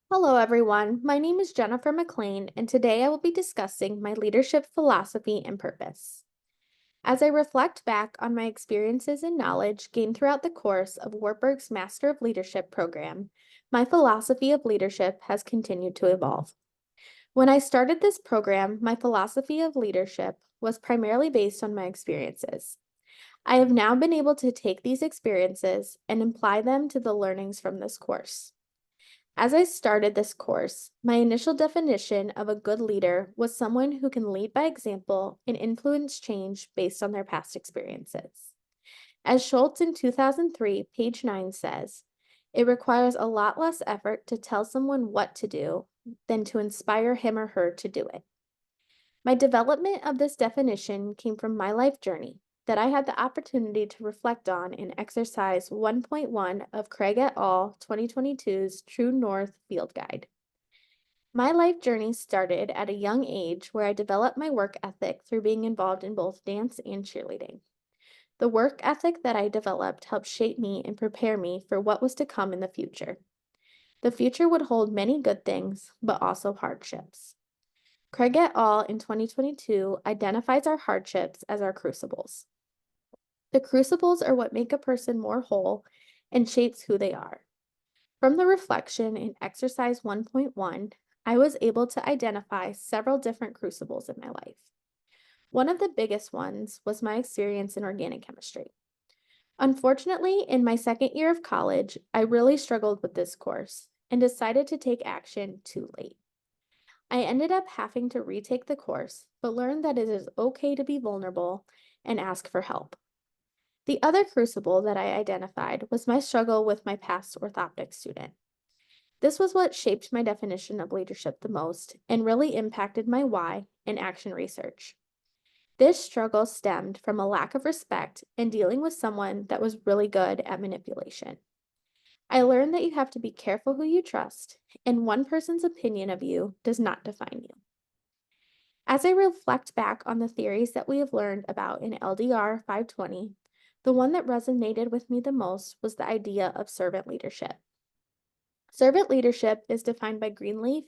Hello, everyone. My name is Jennifer McLean, and today I will be discussing my leadership philosophy and purpose. As I reflect back on my experiences and knowledge gained throughout the course of Wartburg's Master of Leadership program, my philosophy of leadership has continued to evolve. When I started this program, my philosophy of leadership was primarily based on my experiences. I have now been able to take these experiences and apply them to the learnings from this course. As I started this course, my initial definition of a good leader was someone who can lead by example and influence change based on their past experiences. As Schultz in 2003, page 9 says, it requires a lot less effort to tell someone what to do than to inspire him or her to do it. My development of this definition came from my life journey that I had the opportunity to reflect on in exercise 1.1 of Craig et al. 2022's True North Field Guide. My life journey started at a young age where I developed my work ethic through being involved in both dance and cheerleading. The work ethic that I developed helped shape me and prepare me for what was to come in the future. The future would hold many good things, but also hardships. Craig et al. In 2022 identifies our hardships as our crucibles. The crucibles are what make a person more whole and shapes who they are. From the reflection in exercise 1.1, I was able to identify several different crucibles in my life. One of the biggest ones was my experience in organic chemistry. Unfortunately, in my second year of college, I really struggled with this course and decided to take action too late. I ended up having to retake the course, but learned that it is okay to be vulnerable and ask for help. The other crucible that I identified was my struggle with my past orthoptic student. This was what shaped my definition of leadership the most and really impacted my why in action research. This struggle stemmed from a lack of respect and dealing with someone that was really good at manipulation. I learned that you have to be careful who you trust, and one person's opinion of you does not define you. As I reflect back on the theories that we have learned about in LDR 520, the one that resonated with me the most was the idea of servant leadership. Servant leadership is defined by Greenleaf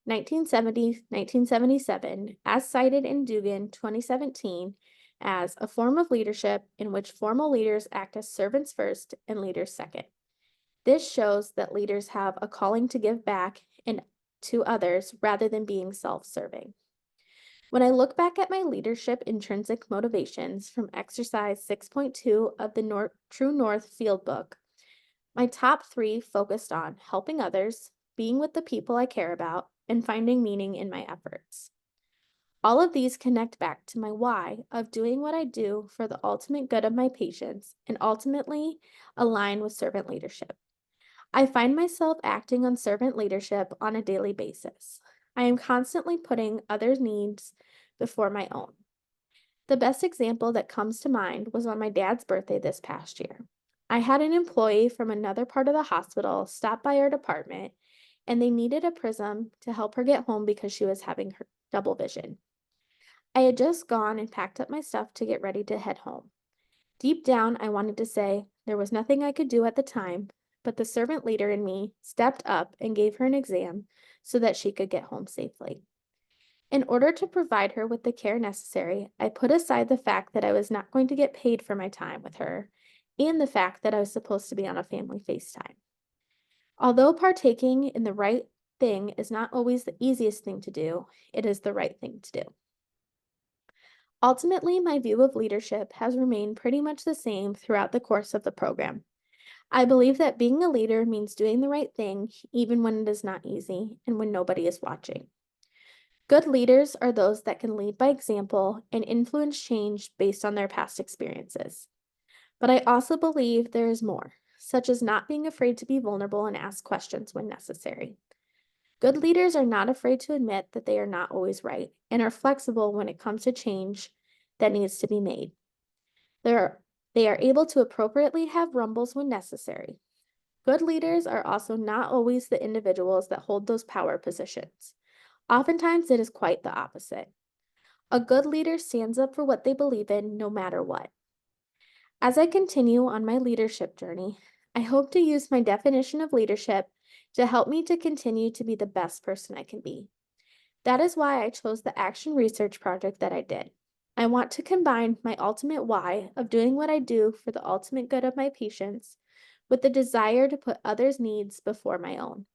1970-1977, as cited in Dugan 2017, as a form of leadership in which formal leaders act as servants first and leaders second. This shows that leaders have a calling to give back and to others rather than being self-serving. When I look back at my leadership intrinsic motivations from exercise 6.2 of the True North Field Book, my top three focused on helping others, being with the people I care about, and finding meaning in my efforts. All of these connect back to my why of doing what I do for the ultimate good of my patients and ultimately align with servant leadership. I find myself acting on servant leadership on a daily basis. I am constantly putting others' needs before my own. The best example that comes to mind was on my dad's birthday this past year. I had an employee from another part of the hospital stop by our department, and they needed a prism to help her get home because she was having her double vision. I had just gone and packed up my stuff to get ready to head home. Deep down, I wanted to say there was nothing I could do at the time, but the servant leader in me stepped up and gave her an exam so that she could get home safely. In order to provide her with the care necessary, I put aside the fact that I was not going to get paid for my time with her and the fact that I was supposed to be on a family FaceTime. Although partaking in the right thing is not always the easiest thing to do, it is the right thing to do. Ultimately, my view of leadership has remained pretty much the same throughout the course of the program. I believe that being a leader means doing the right thing even when it is not easy and when nobody is watching. Good leaders are those that can lead by example and influence change based on their past experiences. But I also believe there is more, such as not being afraid to be vulnerable and ask questions when necessary. Good leaders are not afraid to admit that they are not always right and are flexible when it comes to change that needs to be made. They're, they are able to appropriately have rumbles when necessary. Good leaders are also not always the individuals that hold those power positions. Oftentimes, it is quite the opposite. A good leader stands up for what they believe in no matter what. As I continue on my leadership journey, I hope to use my definition of leadership to help me to continue to be the best person I can be. That is why I chose the action research project that I did. I want to combine my ultimate why of doing what I do for the ultimate good of my patients with the desire to put others' needs before my own.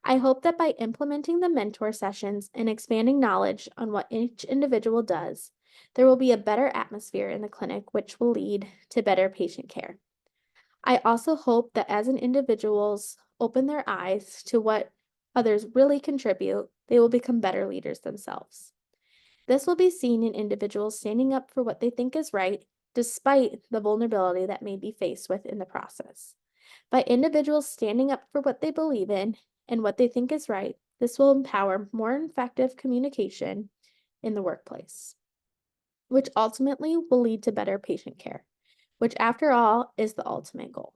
I hope that by implementing the mentor sessions and expanding knowledge on what each individual does, there will be a better atmosphere in the clinic, which will lead to better patient care. I also hope that as an individuals open their eyes to what others really contribute, they will become better leaders themselves. This will be seen in individuals standing up for what they think is right, despite the vulnerability that may be faced with in the process. By individuals standing up for what they believe in and what they think is right, this will empower more effective communication in the workplace, which ultimately will lead to better patient care, which, after all, is the ultimate goal.